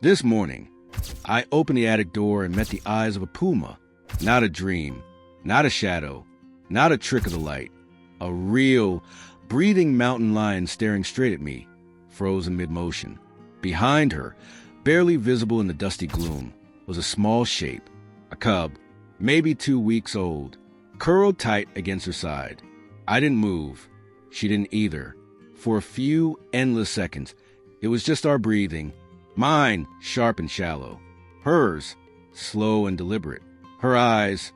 This morning, I opened the attic door and met the eyes of a puma. Not a dream, not a shadow, not a trick of the light. A real, breathing mountain lion staring straight at me, frozen mid-motion. Behind her, barely visible in the dusty gloom, was a small shape, a cub, maybe 2 weeks old, curled tight against her side. I didn't move. She didn't either. For a few endless seconds, it was just our breathing. Mine, sharp and shallow. Hers, slow and deliberate. Her eyes,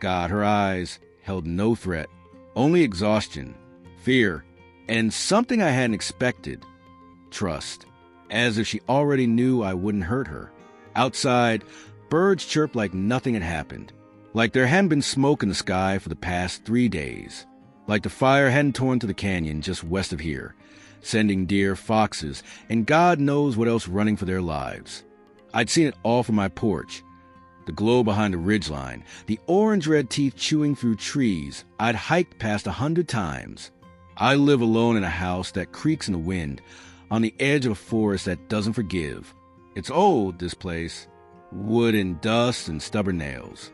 God, her eyes, held no threat. Only exhaustion, fear, and something I hadn't expected. Trust. As if she already knew I wouldn't hurt her. Outside, birds chirped like nothing had happened. Like there hadn't been smoke in the sky for the past 3 days. Like the fire hadn't torn to the canyon just west of here, sending deer, foxes, and God knows what else running for their lives. I'd seen it all from my porch. The glow behind the ridgeline, the orange-red teeth chewing through trees I'd hiked past 100 times. I live alone in a house that creaks in the wind, on the edge of a forest that doesn't forgive. It's old, this place. Wood and dust and stubborn nails.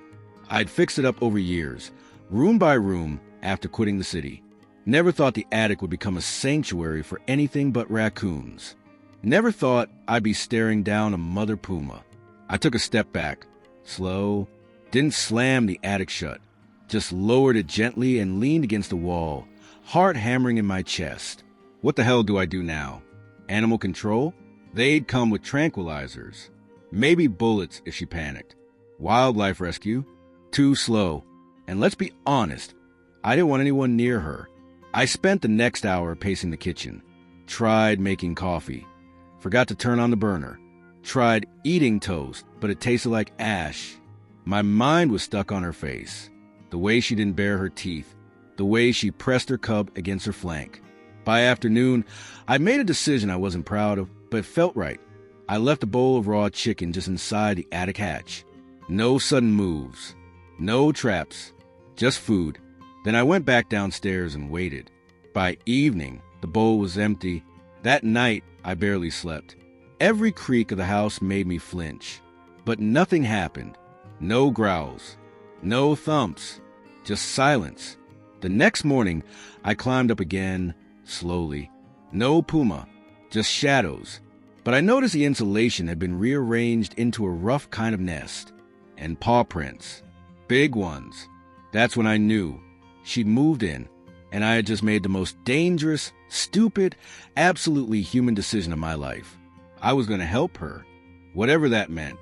I'd fixed it up over years, room by room, after quitting the city. Never thought the attic would become a sanctuary for anything but raccoons. Never thought I'd be staring down a mother puma. I took a step back, slow, didn't slam the attic shut, just lowered it gently and leaned against the wall, heart hammering in my chest. What the hell do I do now? Animal control? They'd come with tranquilizers. Maybe bullets if she panicked. Wildlife rescue? Too slow. And let's be honest, I didn't want anyone near her. I spent the next hour pacing the kitchen. Tried making coffee. Forgot to turn on the burner. Tried eating toast, but it tasted like ash. My mind was stuck on her face. The way she didn't bare her teeth. The way she pressed her cub against her flank. By afternoon, I made a decision I wasn't proud of, but it felt right. I left a bowl of raw chicken just inside the attic hatch. No sudden moves. No traps. Just food. Then I went back downstairs and waited. By evening, the bowl was empty. That night, I barely slept. Every creak of the house made me flinch. But nothing happened. No growls. No thumps. Just silence. The next morning, I climbed up again, slowly. No puma. Just shadows. But I noticed the insulation had been rearranged into a rough kind of nest. And paw prints. Big ones. That's when I knew. She'd moved in, and I had just made the most dangerous, stupid, absolutely human decision of my life. I was going to help her, whatever that meant.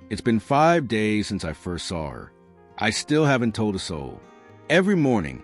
It's been 5 days since I first saw her. I still haven't told a soul. Every morning,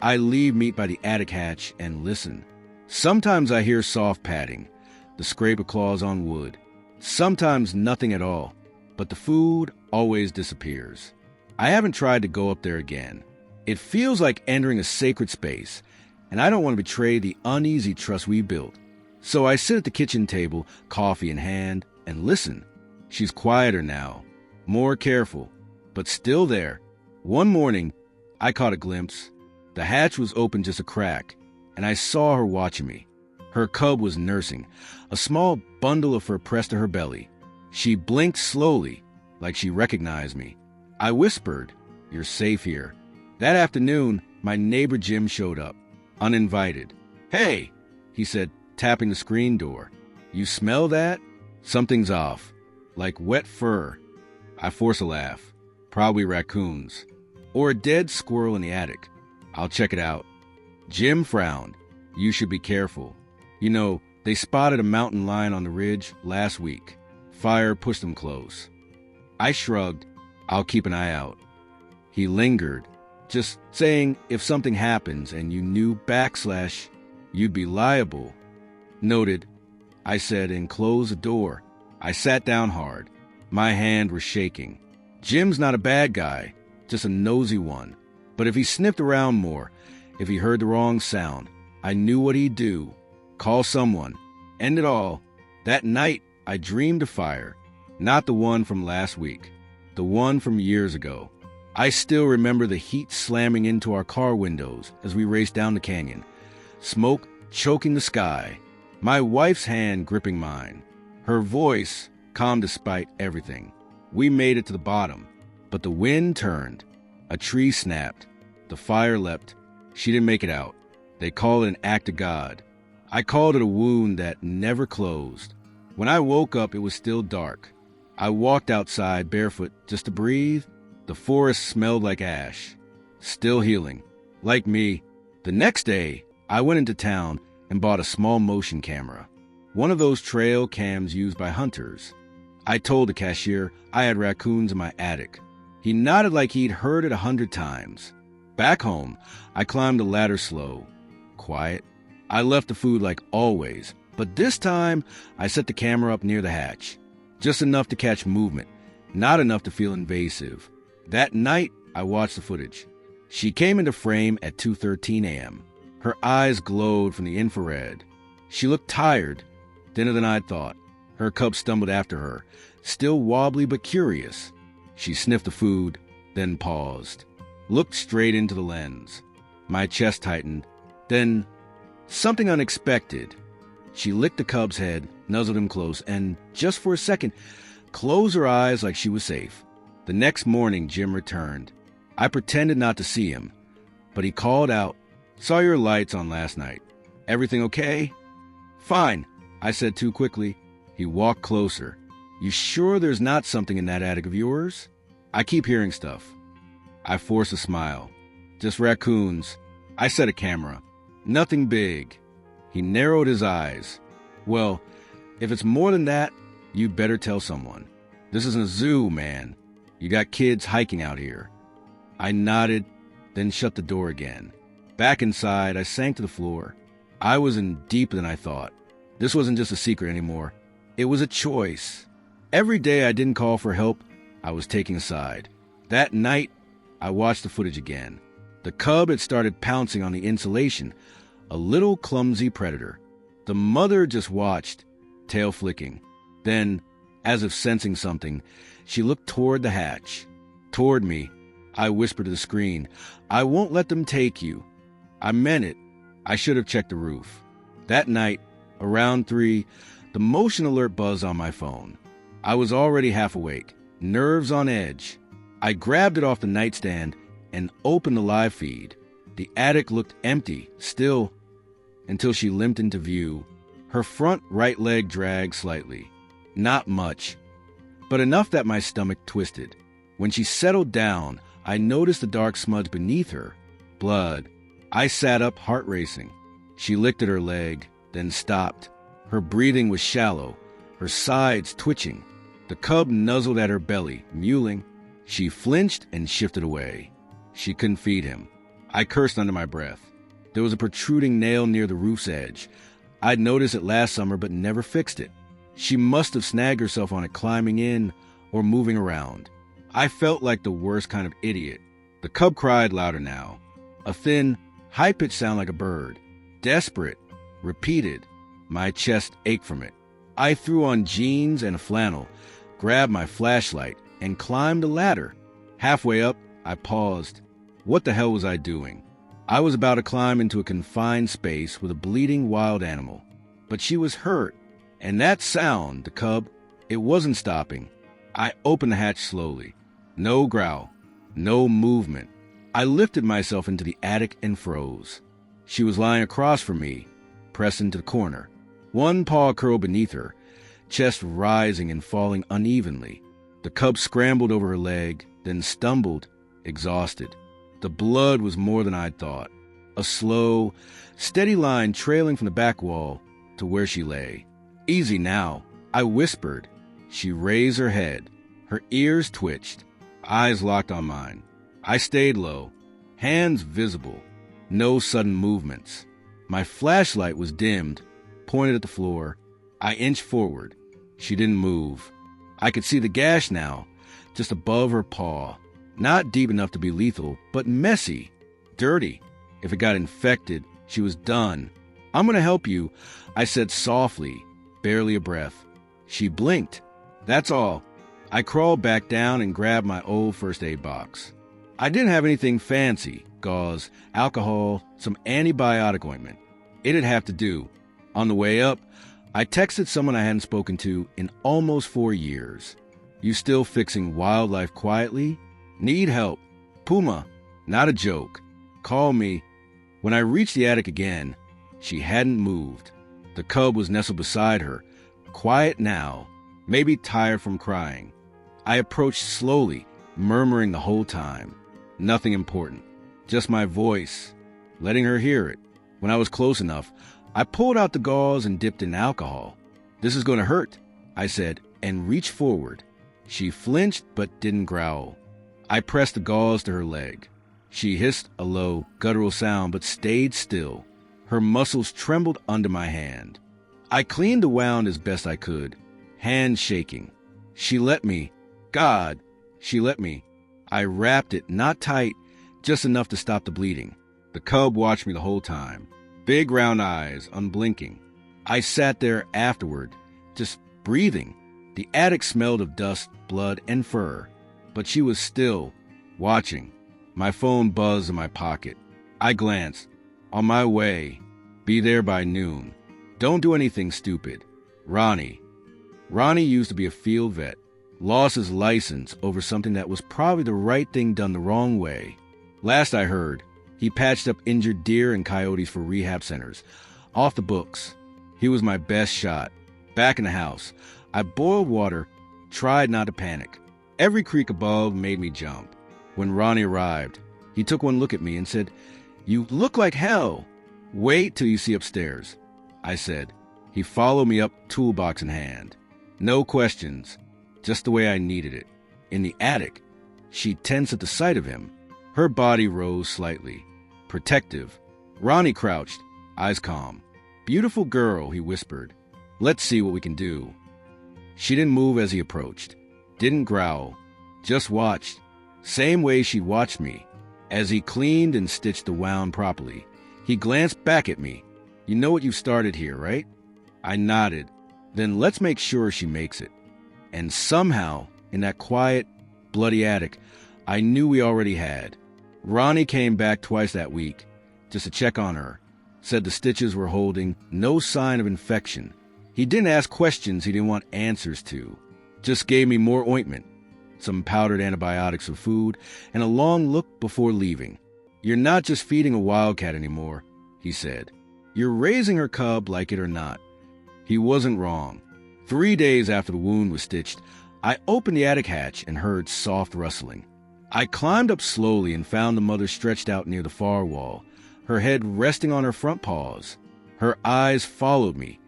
I leave meat by the attic hatch and listen. Sometimes I hear soft padding, the scrape of claws on wood. Sometimes nothing at all, but the food always disappears. I haven't tried to go up there again. It feels like entering a sacred space, and I don't want to betray the uneasy trust we built. So I sit at the kitchen table, coffee in hand, and listen. She's quieter now, more careful, but still there. One morning, I caught a glimpse. The hatch was open just a crack, and I saw her watching me. Her cub was nursing, a small bundle of fur pressed to her belly. She blinked slowly, like she recognized me. I whispered, "You're safe here." That afternoon, my neighbor Jim showed up, uninvited. "Hey," he said, tapping the screen door. "You smell that? Something's off. Like wet fur." I forced a laugh. Probably raccoons. Or a dead squirrel in the attic. "I'll check it out." Jim frowned. "You should be careful. You know, they spotted a mountain lion on the ridge last week. Fire pushed them close." I shrugged. "I'll keep an eye out." He lingered, just saying if something happens and you knew / you'd be liable. "Noted," I said, and closed the door. I sat down hard. My hand was shaking. Jim's not a bad guy, just a nosy one. But if he sniffed around more, if he heard the wrong sound, I knew what he'd do. Call someone. End it all. That night, I dreamed of fire. Not the one from last week. The one from years ago. I still remember the heat slamming into our car windows as we raced down the canyon. Smoke choking the sky. My wife's hand gripping mine. Her voice, calm despite everything. We made it to the bottom, but the wind turned. A tree snapped. The fire leapt. She didn't make it out. They call it an act of God. I called it a wound that never closed. When I woke up, it was still dark. I walked outside barefoot just to breathe. The forest smelled like ash. Still healing. Like me. The next day, I went into town and bought a small motion camera. One of those trail cams used by hunters. I told the cashier I had raccoons in my attic. He nodded like he'd heard it 100 times. Back home, I climbed the ladder slow. Quiet. I left the food like always, but this time I set the camera up near the hatch. Just enough to catch movement, not enough to feel invasive. That night, I watched the footage. She came into frame at 2:13 a.m. Her eyes glowed from the infrared. She looked tired, thinner than I'd thought. Her cub stumbled after her, still wobbly but curious. She sniffed the food, then paused, looked straight into the lens. My chest tightened. Then, something unexpected. She licked the cub's head, nuzzled him close, and, just for a second, closed her eyes like she was safe. The next morning, Jim returned. I pretended not to see him, but he called out, "Saw your lights on last night. Everything okay?" "Fine," I said too quickly. He walked closer. "You sure there's not something in that attic of yours?" "I keep hearing stuff." I forced a smile. "Just raccoons." I set a camera. "Nothing big." He narrowed his eyes. "Well, if it's more than that, you better tell someone. This isn't a zoo, man. You got kids hiking out here." I nodded, then shut the door again. Back inside, I sank to the floor. I was in deeper than I thought. This wasn't just a secret anymore. It was a choice. Every day I didn't call for help, I was taking a side. That night, I watched the footage again. The cub had started pouncing on the insulation, a little clumsy predator. The mother just watched, tail flicking. Then, as if sensing something, she looked toward the hatch. Toward me. I whispered to the screen, "I won't let them take you." I meant it. I should have checked the roof. That night, around 3, the motion alert buzzed on my phone. I was already half awake, nerves on edge. I grabbed it off the nightstand and opened the live feed. The attic looked empty, still, until she limped into view. Her front right leg dragged slightly. Not much, but enough that my stomach twisted. When she settled down, I noticed the dark smudge beneath her. Blood. I sat up, heart racing. She licked at her leg, then stopped. Her breathing was shallow, her sides twitching. The cub nuzzled at her belly, mewling. She flinched and shifted away. She couldn't feed him. I cursed under my breath. There was a protruding nail near the roof's edge. I'd noticed it last summer but never fixed it. She must have snagged herself on it climbing in or moving around. I felt like the worst kind of idiot. The cub cried louder now. A thin, high-pitched sound like a bird. Desperate. Repeated. My chest ached from it. I threw on jeans and a flannel, grabbed my flashlight, and climbed the ladder. Halfway up, I paused. What the hell was I doing? I was about to climb into a confined space with a bleeding wild animal. But she was hurt. And that sound, the cub, it wasn't stopping. I opened the hatch slowly. No growl. No movement. I lifted myself into the attic and froze. She was lying across from me, pressed into the corner. One paw curled beneath her, chest rising and falling unevenly. The cub scrambled over her leg, then stumbled, exhausted. The blood was more than I'd thought. A slow, steady line trailing from the back wall to where she lay. "Easy now," I whispered. She raised her head. Her ears twitched. Eyes locked on mine. I stayed low, hands visible. No sudden movements. My flashlight was dimmed, pointed at the floor. I inched forward. She didn't move. I could see the gash now, just above her paw. Not deep enough to be lethal, but messy, dirty. If it got infected, she was done. "I'm gonna help you," I said softly, barely a breath. She blinked. That's all. I crawled back down and grabbed my old first aid box. I didn't have anything fancy, gauze, alcohol, some antibiotic ointment. It'd have to do. On the way up, I texted someone I hadn't spoken to in almost 4 years. You still fixing wildlife quietly? Need help. Puma, not a joke. Call me. When I reached the attic again, she hadn't moved. The cub was nestled beside her, quiet now, maybe tired from crying. I approached slowly, murmuring the whole time. Nothing important, just my voice, letting her hear it. When I was close enough, I pulled out the gauze and dipped in alcohol. This is going to hurt, I said, and reached forward. She flinched but didn't growl. I pressed the gauze to her leg. She hissed a low, guttural sound but stayed still. Her muscles trembled under my hand. I cleaned the wound as best I could, hand shaking. She let me. God, she let me. I wrapped it, not tight, just enough to stop the bleeding. The cub watched me the whole time. Big round eyes, unblinking. I sat there afterward, just breathing. The attic smelled of dust, blood, and fur. But she was still, watching. My phone buzzed in my pocket. I glanced. On my way. Be there by noon. Don't do anything stupid. Ronnie. Ronnie used to be a field vet. Lost his license over something that was probably the right thing done the wrong way. Last I heard, he patched up injured deer and coyotes for rehab centers. Off the books. He was my best shot. Back in the house, I boiled water, tried not to panic. Every creak above made me jump. When Ronnie arrived, he took one look at me and said, "You look like hell. Wait till you see upstairs," I said. He followed me up, toolbox in hand. No questions, just the way I needed it. In the attic, she tensed at the sight of him. Her body rose slightly. Protective. Ronnie crouched, eyes calm. "Beautiful girl," he whispered. "Let's see what we can do." She didn't move as he approached. Didn't growl. Just watched. Same way she watched me. As he cleaned and stitched the wound properly, he glanced back at me. "You know what you started here, right?" I nodded. "Then let's make sure she makes it." And somehow, in that quiet, bloody attic, I knew we already had. Ronnie came back twice that week, just to check on her. Said the stitches were holding, no sign of infection. He didn't ask questions he didn't want answers to. Just gave me more ointment, some powdered antibiotics for food, and a long look before leaving. "You're not just feeding a wildcat anymore," he said. "You're raising her cub like it or not." He wasn't wrong. 3 days after the wound was stitched, I opened the attic hatch and heard soft rustling. I climbed up slowly and found the mother stretched out near the far wall, her head resting on her front paws. Her eyes followed me,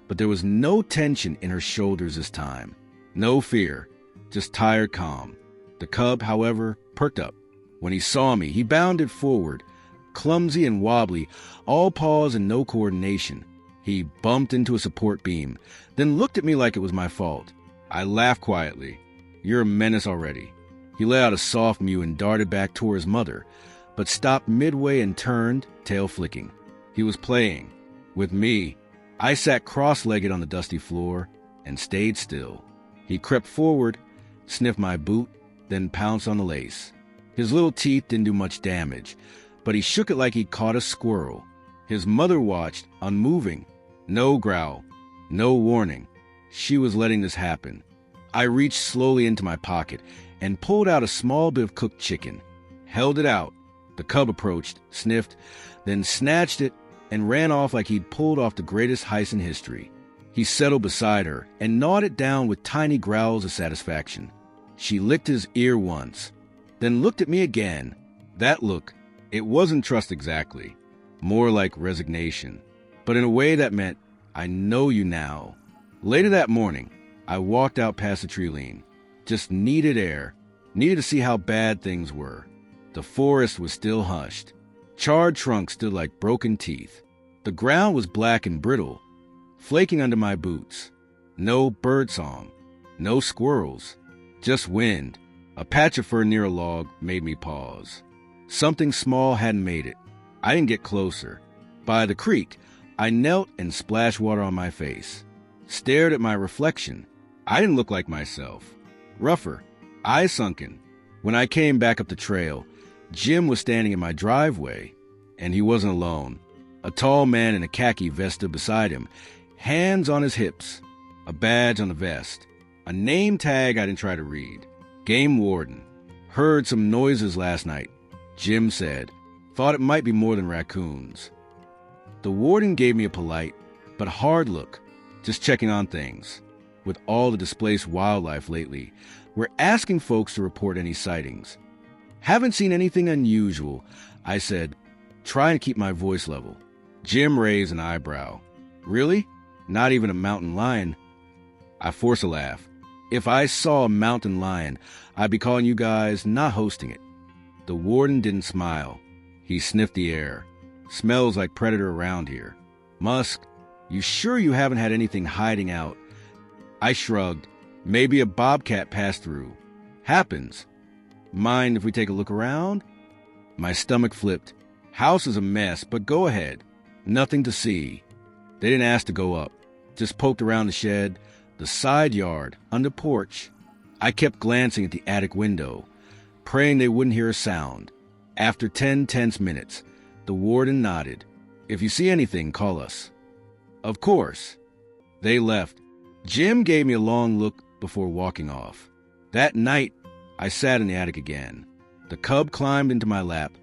but there was no tension in her shoulders this time. No fear, just tired calm. The cub, however, perked up. When he saw me, he bounded forward, clumsy and wobbly, all paws and no coordination. He bumped into a support beam, then looked at me like it was my fault. I laughed quietly. "You're a menace already." He let out a soft mew and darted back toward his mother, but stopped midway and turned, tail flicking. He was playing. With me. I sat cross-legged on the dusty floor and stayed still. He crept forward, sniffed my boot, then pounced on the lace. His little teeth didn't do much damage, but he shook it like he'd caught a squirrel. His mother watched, unmoving. No growl, no warning. She was letting this happen. I reached slowly into my pocket and pulled out a small bit of cooked chicken. Held it out. The cub approached, sniffed, then snatched it and ran off like he'd pulled off the greatest heist in history. He settled beside her and gnawed it down with tiny growls of satisfaction. She licked his ear once, then looked at me again. That look, it wasn't trust exactly, more like resignation, but in a way that meant, "I know you now." Later that morning, I walked out past the tree lean. Just needed air, needed to see how bad things were. The forest was still hushed. Charred trunks stood like broken teeth. The ground was black and brittle, flaking under my boots. No bird song, no squirrels, just wind. A patch of fur near a log made me pause. Something small hadn't made it. I didn't get closer. By the creek, I knelt and splashed water on my face. Stared at my reflection. I didn't look like myself. Rougher, eyes sunken. When I came back up the trail, Jim was standing in my driveway, and he wasn't alone. A tall man in a khaki vest stood beside him, Hands on his hips, a badge on the vest, a name tag I didn't try to read. Game warden. Heard some noises last night, Jim said. Thought it might be more than raccoons. The warden gave me a polite but hard look, just checking on things. With all the displaced wildlife lately, we're asking folks to report any sightings. Haven't seen anything unusual, I said, trying to keep my voice level. Jim raised an eyebrow. Really? Not even a mountain lion? I forced a laugh. If I saw a mountain lion, I'd be calling you guys not hosting it. The warden didn't smile. He sniffed the air. Smells like predator around here. Musk, you sure you haven't had anything hiding out? I shrugged. Maybe a bobcat passed through. Happens. Mind if we take a look around? My stomach flipped. House is a mess, but go ahead. Nothing to see. They didn't ask to go up. Just poked around the shed, the side yard, under porch. I kept glancing at the attic window, praying they wouldn't hear a sound. After 10 tense minutes, the warden nodded. If you see anything, call us. Of course. They left. Jim gave me a long look before walking off. That night, I sat in the attic again. The cub climbed into my lap,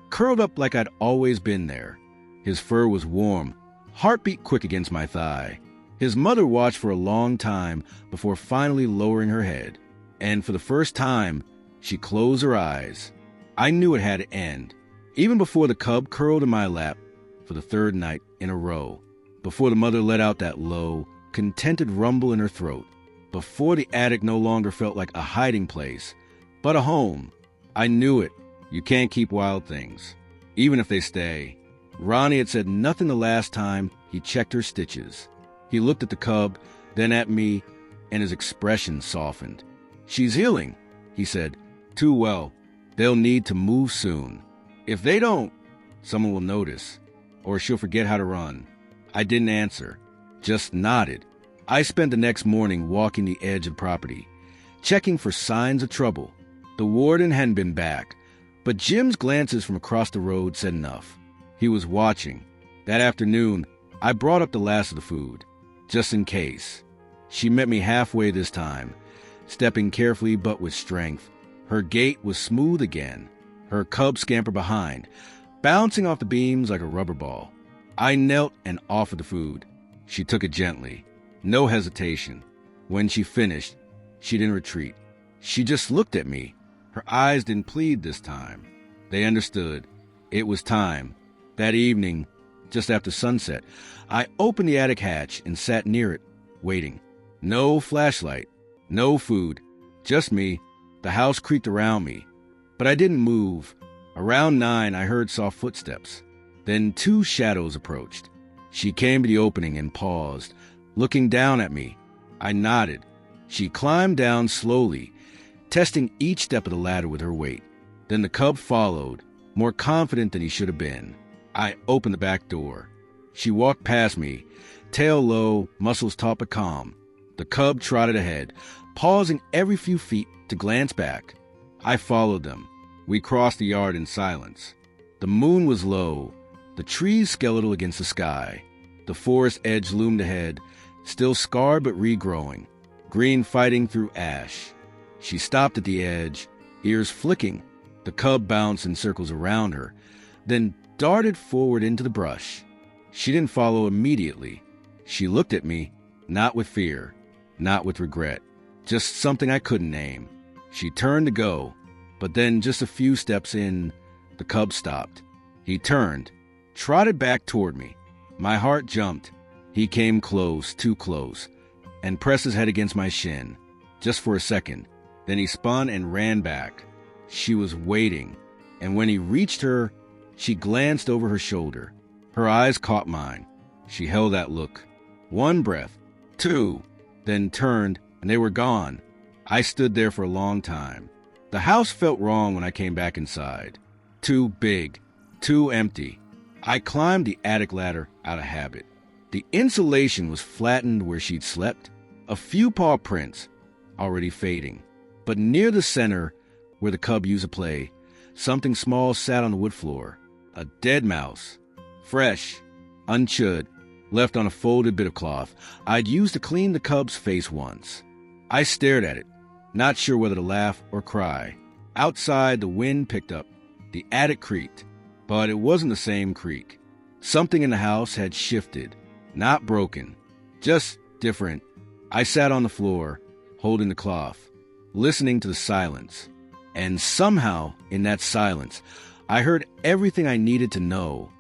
curled up like I'd always been there. His fur was warm, heartbeat quick against my thigh. His mother watched for a long time before finally lowering her head. And for the first time, she closed her eyes. I knew it had to end, even before the cub curled in my lap for the third night in a row, before the mother let out that low, contented rumble in her throat, before the attic no longer felt like a hiding place, but a home. I knew it. You can't keep wild things, even if they stay. Ronnie had said nothing the last time he checked her stitches. He looked at the cub, then at me, and his expression softened. She's healing, he said. Too well. They'll need to move soon. If they don't, someone will notice, or she'll forget how to run. I didn't answer, just nodded. I spent the next morning walking the edge of the property, checking for signs of trouble. The warden hadn't been back, but Jim's glances from across the road said enough. He was watching. That afternoon, I brought up the last of the food, just in case. She met me halfway this time, stepping carefully but with strength. Her gait was smooth again. Her cub scampered behind, bouncing off the beams like a rubber ball. I knelt and offered the food. She took it gently, no hesitation. When she finished, she didn't retreat. She just looked at me. Her eyes didn't plead this time. They understood. It was time. That evening, just after sunset, I opened the attic hatch and sat near it, waiting. No flashlight, no food, just me. The house creaked around me, but I didn't move. Around 9, I heard soft footsteps. Then 2 shadows approached. She came to the opening and paused, looking down at me. I nodded. She climbed down slowly, testing each step of the ladder with her weight. Then the cub followed, more confident than he should have been. I opened the back door. She walked past me, tail low, muscles taut but calm. The cub trotted ahead, pausing every few feet to glance back. I followed them. We crossed the yard in silence. The moon was low, the trees skeletal against the sky. The forest edge loomed ahead, still scarred but regrowing, green fighting through ash. She stopped at the edge, ears flicking. The cub bounced in circles around her, then darted forward into the brush. She didn't follow immediately. She looked at me, not with fear, not with regret, just something I couldn't name. She turned to go, but then just a few steps in, the cub stopped. He turned, trotted back toward me. My heart jumped. He came close, too close, and pressed his head against my shin, just for a second. Then he spun and ran back. She was waiting, and when he reached her, she glanced over her shoulder. Her eyes caught mine. She held that look. 1 breath, 2, then turned, and they were gone. I stood there for a long time. The house felt wrong when I came back inside. Too big, too empty. I climbed the attic ladder out of habit. The insulation was flattened where she'd slept. A few paw prints, already fading. But near the center, where the cub used to play, something small sat on the wood floor. A dead mouse. Fresh, unchewed, left on a folded bit of cloth I'd used to clean the cub's face once. I stared at it, not sure whether to laugh or cry. Outside, the wind picked up. The attic creaked, but it wasn't the same creak. Something in the house had shifted, not broken, just different. I sat on the floor, holding the cloth, listening to the silence. And somehow, in that silence, I heard everything I needed to know.